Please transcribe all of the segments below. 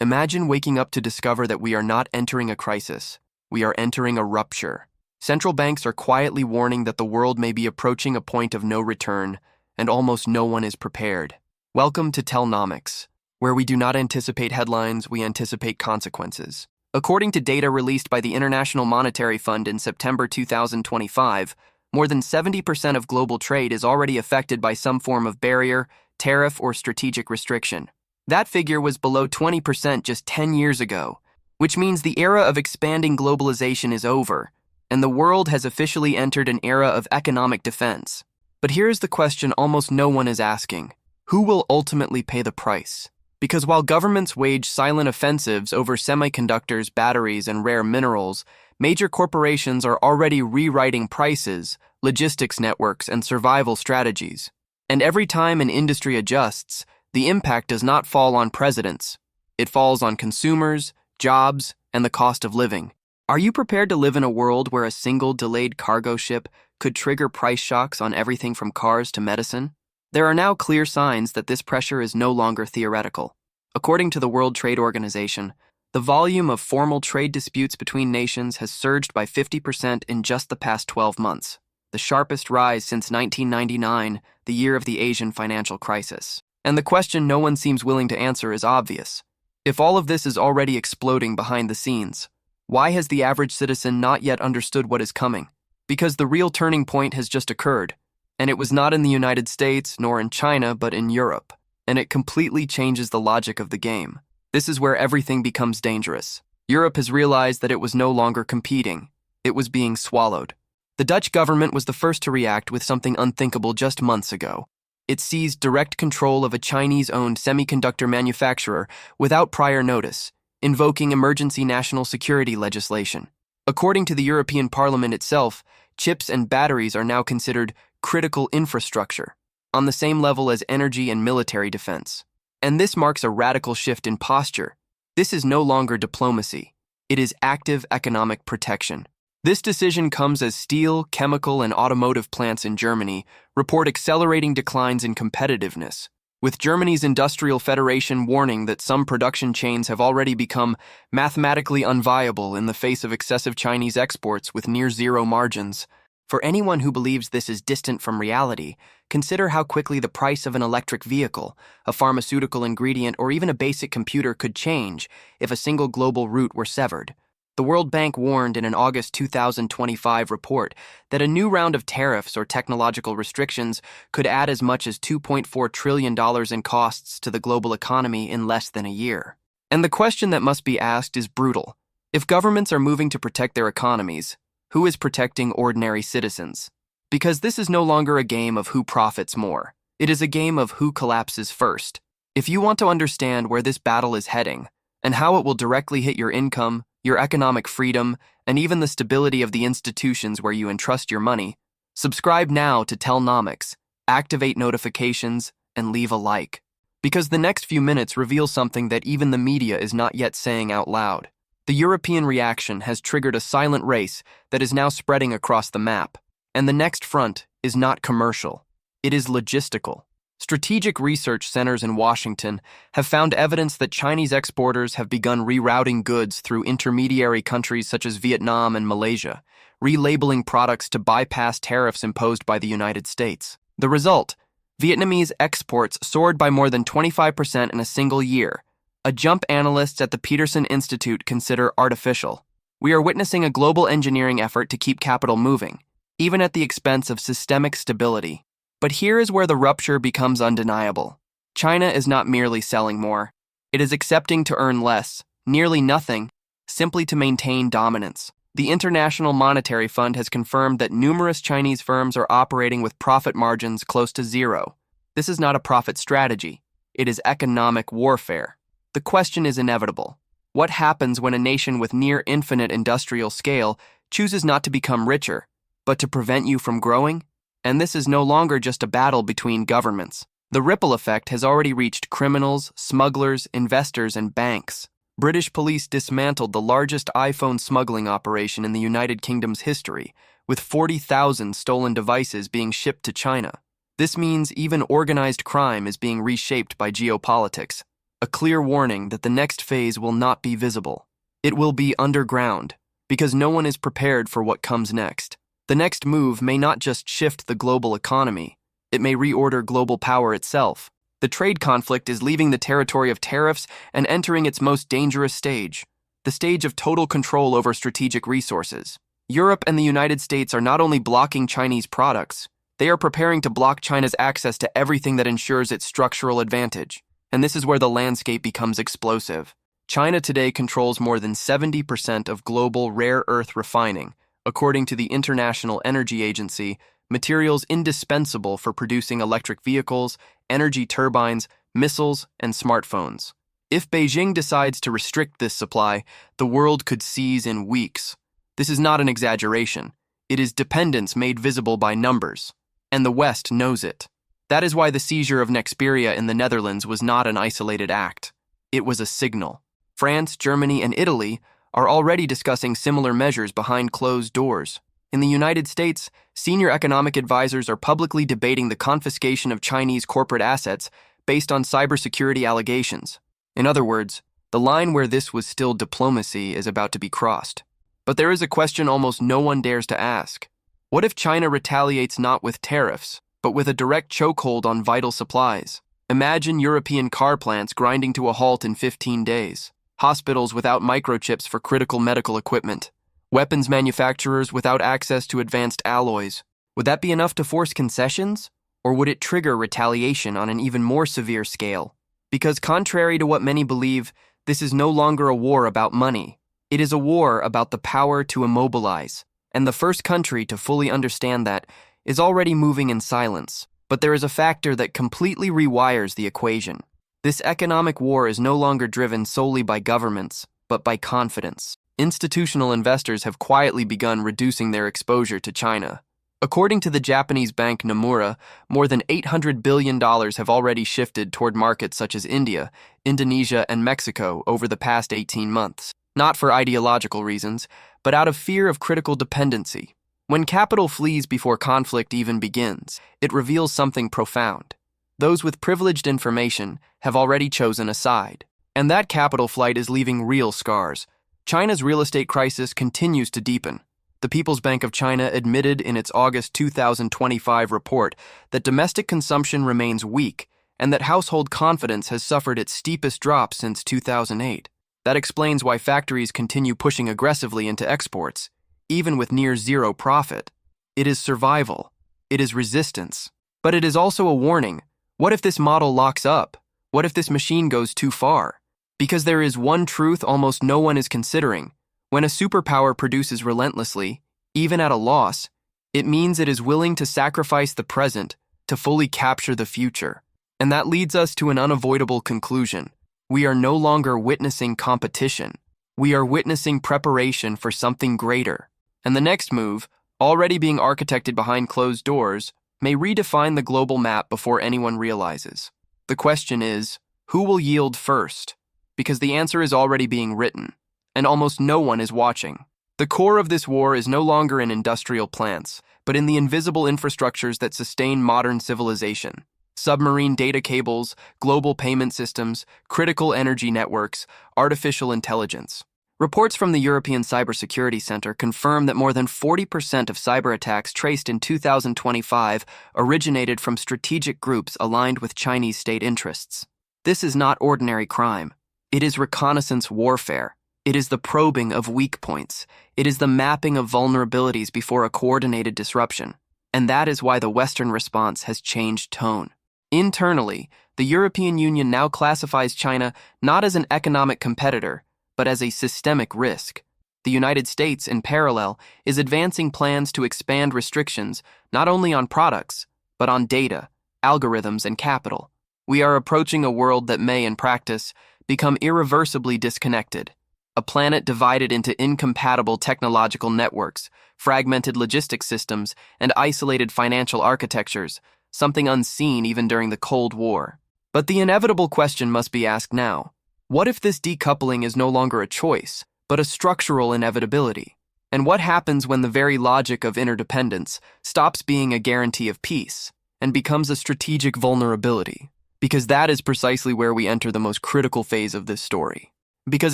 Imagine waking up to discover that we are not entering a crisis. We are entering a rupture. Central banks are quietly warning that the world may be approaching a point of no return, and almost no one is prepared. Welcome to Tellnomics, where we do not anticipate headlines, we anticipate consequences. According to data released by the International Monetary Fund in September 2025, more than 70% of global trade is already affected by some form of barrier, tariff, or strategic restriction. That figure was below 20% just 10 years ago, which means the era of expanding globalization is over, and the world has officially entered an era of economic defense. But here's the question almost no one is asking. Who will ultimately pay the price? Because while governments wage silent offensives over semiconductors, batteries, and rare minerals, major corporations are already rewriting prices, logistics networks, and survival strategies. And every time an industry adjusts, the impact does not fall on presidents. It falls on consumers, jobs, and the cost of living. Are you prepared to live in a world where a single delayed cargo ship could trigger price shocks on everything from cars to medicine? There are now clear signs that this pressure is no longer theoretical. According to the World Trade Organization, the volume of formal trade disputes between nations has surged by 50% in just the past 12 months, the sharpest rise since 1999, the year of the Asian financial crisis. And the question no one seems willing to answer is obvious. If all of this is already exploding behind the scenes, why has the average citizen not yet understood what is coming? Because the real turning point has just occurred. And it was not in the United States nor in China, but in Europe. And it completely changes the logic of the game. This is where everything becomes dangerous. Europe has realized that it was no longer competing. It was being swallowed. The Dutch government was the first to react with something unthinkable just months ago. It seized direct control of a Chinese-owned semiconductor manufacturer without prior notice, invoking emergency national security legislation. According to the European Parliament itself, chips and batteries are now considered critical infrastructure, on the same level as energy and military defense. And this marks a radical shift in posture. This is no longer diplomacy. It is active economic protection. This decision comes as steel, chemical, and automotive plants in Germany report accelerating declines in competitiveness, with Germany's Industrial Federation warning that some production chains have already become mathematically unviable in the face of excessive Chinese exports with near-zero margins. For anyone who believes this is distant from reality, consider how quickly the price of an electric vehicle, a pharmaceutical ingredient, or even a basic computer could change if a single global route were severed. The World Bank warned in an August 2025 report that a new round of tariffs or technological restrictions could add as much as $2.4 trillion in costs to the global economy in less than a year. And the question that must be asked is brutal. If governments are moving to protect their economies, who is protecting ordinary citizens? Because this is no longer a game of who profits more. It is a game of who collapses first. If you want to understand where this battle is heading, and how it will directly hit your income, your economic freedom, and even the stability of the institutions where you entrust your money, subscribe now to Tellnomics, activate notifications, and leave a like. Because the next few minutes reveal something that even the media is not yet saying out loud. The European reaction has triggered a silent race that is now spreading across the map. And the next front is not commercial. It is logistical. Strategic research centers in Washington have found evidence that Chinese exporters have begun rerouting goods through intermediary countries such as Vietnam and Malaysia, relabeling products to bypass tariffs imposed by the United States. The result: Vietnamese exports soared by more than 25% in a single year, a jump analysts at the Peterson Institute consider artificial. We are witnessing a global engineering effort to keep capital moving, even at the expense of systemic stability. But here is where the rupture becomes undeniable. China is not merely selling more. It is accepting to earn less, nearly nothing, simply to maintain dominance. The International Monetary Fund has confirmed that numerous Chinese firms are operating with profit margins close to zero. This is not a profit strategy. It is economic warfare. The question is inevitable. What happens when a nation with near infinite industrial scale chooses not to become richer, but to prevent you from growing? And this is no longer just a battle between governments. The ripple effect has already reached criminals, smugglers, investors, and banks. British police dismantled the largest iPhone smuggling operation in the United Kingdom's history, with 40,000 stolen devices being shipped to China. This means even organized crime is being reshaped by geopolitics. a clear warning that the next phase will not be visible. It will be underground, because no one is prepared for what comes next. The next move may not just shift the global economy, it may reorder global power itself. The trade conflict is leaving the territory of tariffs and entering its most dangerous stage, the stage of total control over strategic resources. Europe and the United States are not only blocking Chinese products, they are preparing to block China's access to everything that ensures its structural advantage. And this is where the landscape becomes explosive. China today controls more than 70% of global rare earth refining, according to the International Energy Agency, materials indispensable for producing electric vehicles, energy turbines, missiles, and smartphones. If Beijing decides to restrict this supply, the world could seize in weeks. This is not an exaggeration. It is dependence made visible by numbers. And the West knows it. That is why the seizure of Nexperia in the Netherlands was not an isolated act. It was a signal. France, Germany, and Italy are already discussing similar measures behind closed doors. In the United States, senior economic advisors are publicly debating the confiscation of Chinese corporate assets based on cybersecurity allegations. In other words, the line where this was still diplomacy is about to be crossed. But there is a question almost no one dares to ask. What if China retaliates not with tariffs, but with a direct chokehold on vital supplies? Imagine European car plants grinding to a halt in 15 days, hospitals without microchips for critical medical equipment, weapons manufacturers without access to advanced alloys. Would that be enough to force concessions? Or would it trigger retaliation on an even more severe scale? Because contrary to what many believe, this is no longer a war about money. It is a war about the power to immobilize. And the first country to fully understand that is already moving in silence. But there is a factor that completely rewires the equation. This economic war is no longer driven solely by governments, but by confidence. Institutional investors have quietly begun reducing their exposure to China. According to the Japanese bank Nomura, more than $800 billion have already shifted toward markets such as India, Indonesia, and Mexico over the past 18 months. Not for ideological reasons, but out of fear of critical dependency. When capital flees before conflict even begins, it reveals something profound. Those with privileged information have already chosen a side. And that capital flight is leaving real scars. China's real estate crisis continues to deepen. The People's Bank of China admitted in its August 2025 report that domestic consumption remains weak and that household confidence has suffered its steepest drop since 2008. That explains why factories continue pushing aggressively into exports, even with near zero profit. It is survival. It is resistance. But it is also a warning. What if this model locks up? What if this machine goes too far? Because there is one truth almost no one is considering. When a superpower produces relentlessly, even at a loss, it means it is willing to sacrifice the present to fully capture the future. And that leads us to an unavoidable conclusion. We are no longer witnessing competition. We are witnessing preparation for something greater. And the next move, already being architected behind closed doors, may redefine the global map before anyone realizes. The question is, who will yield first? Because the answer is already being written, and almost no one is watching. The core of this war is no longer in industrial plants, but in the invisible infrastructures that sustain modern civilization. Submarine data cables, global payment systems, critical energy networks, artificial intelligence. Reports from the European Cybersecurity Center confirm that more than 40% of cyber attacks traced in 2025 originated from strategic groups aligned with Chinese state interests. This is not ordinary crime. It is reconnaissance warfare. It is the probing of weak points. It is the mapping of vulnerabilities before a coordinated disruption. And that is why the Western response has changed tone. Internally, the European Union now classifies China not as an economic competitor, but as a systemic risk. The United States, in parallel, is advancing plans to expand restrictions not only on products, but on data, algorithms, and capital. We are approaching a world that may, in practice, become irreversibly disconnected. A planet divided into incompatible technological networks, fragmented logistics systems, and isolated financial architectures, something unseen even during the Cold War. But the inevitable question must be asked now. What if this decoupling is no longer a choice, but a structural inevitability? And what happens when the very logic of interdependence stops being a guarantee of peace and becomes a strategic vulnerability? Because that is precisely where we enter the most critical phase of this story. Because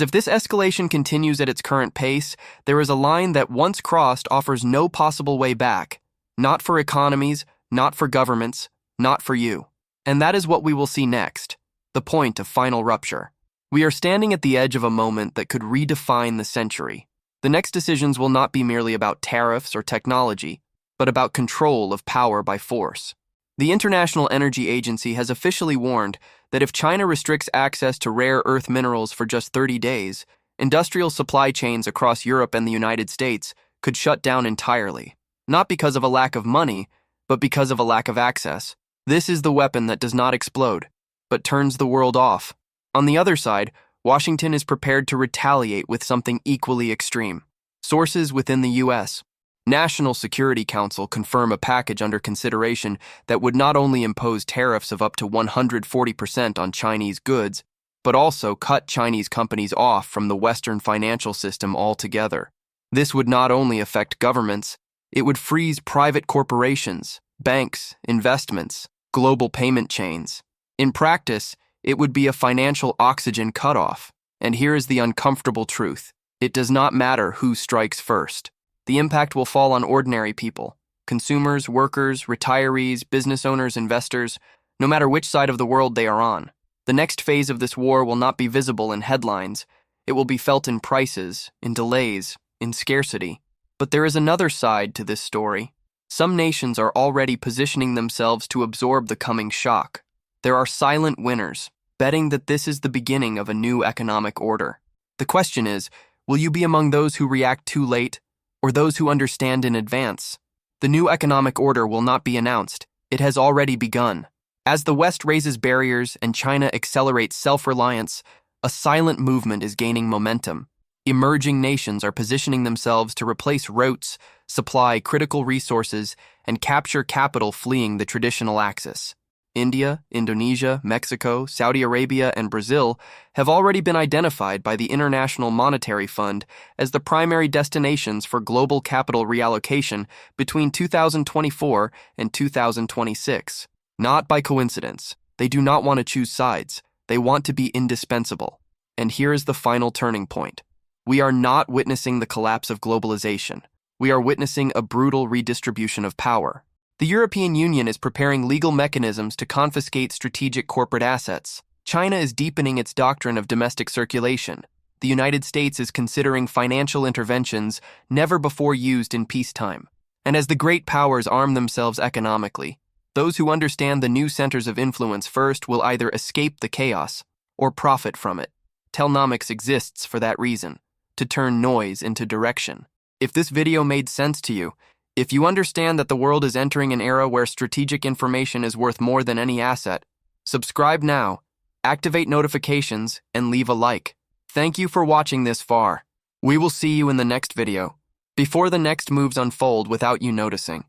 if this escalation continues at its current pace, there is a line that once crossed offers no possible way back. Not for economies, not for governments, not for you. And that is what we will see next, the point of final rupture. We are standing at the edge of a moment that could redefine the century. The next decisions will not be merely about tariffs or technology, but about control of power by force. The International Energy Agency has officially warned that if China restricts access to rare earth minerals for just 30 days, industrial supply chains across Europe and the United States could shut down entirely. Not because of a lack of money, but because of a lack of access. This is the weapon that does not explode, but turns the world off. On the other side, Washington is prepared to retaliate with something equally extreme. Sources within the U.S. National Security Council confirm a package under consideration that would not only impose tariffs of up to 140% on Chinese goods, but also cut Chinese companies off from the Western financial system altogether. This would not only affect governments, it would freeze private corporations, banks, investments, global payment chains. In practice, it would be a financial oxygen cutoff. And here is the uncomfortable truth. It does not matter who strikes first. The impact will fall on ordinary people, consumers, workers, retirees, business owners, investors, no matter which side of the world they are on. The next phase of this war will not be visible in headlines. It will be felt in prices, in delays, in scarcity. But there is another side to this story. Some nations are already positioning themselves to absorb the coming shock. There are silent winners, betting that this is the beginning of a new economic order. The question is, will you be among those who react too late, or those who understand in advance? The new economic order will not be announced. It has already begun. As the West raises barriers and China accelerates self-reliance, a silent movement is gaining momentum. Emerging nations are positioning themselves to replace routes, supply critical resources, and capture capital fleeing the traditional axis. India, Indonesia, Mexico, Saudi Arabia, and Brazil have already been identified by the International Monetary Fund as the primary destinations for global capital reallocation between 2024 and 2026. Not by coincidence. They do not want to choose sides. They want to be indispensable. And here is the final turning point. We are not witnessing the collapse of globalization. We are witnessing a brutal redistribution of power. The European Union is preparing legal mechanisms to confiscate strategic corporate assets. China is deepening its doctrine of domestic circulation. The United States is considering financial interventions never before used in peacetime. And as the great powers arm themselves economically, those who understand the new centers of influence first will either escape the chaos or profit from it. Tellnomics exists for that reason, to turn noise into direction. If this video made sense to you, if you understand that the world is entering an era where strategic information is worth more than any asset, subscribe now, activate notifications, and leave a like. Thank you for watching this far. We will see you in the next video, before the next moves unfold without you noticing.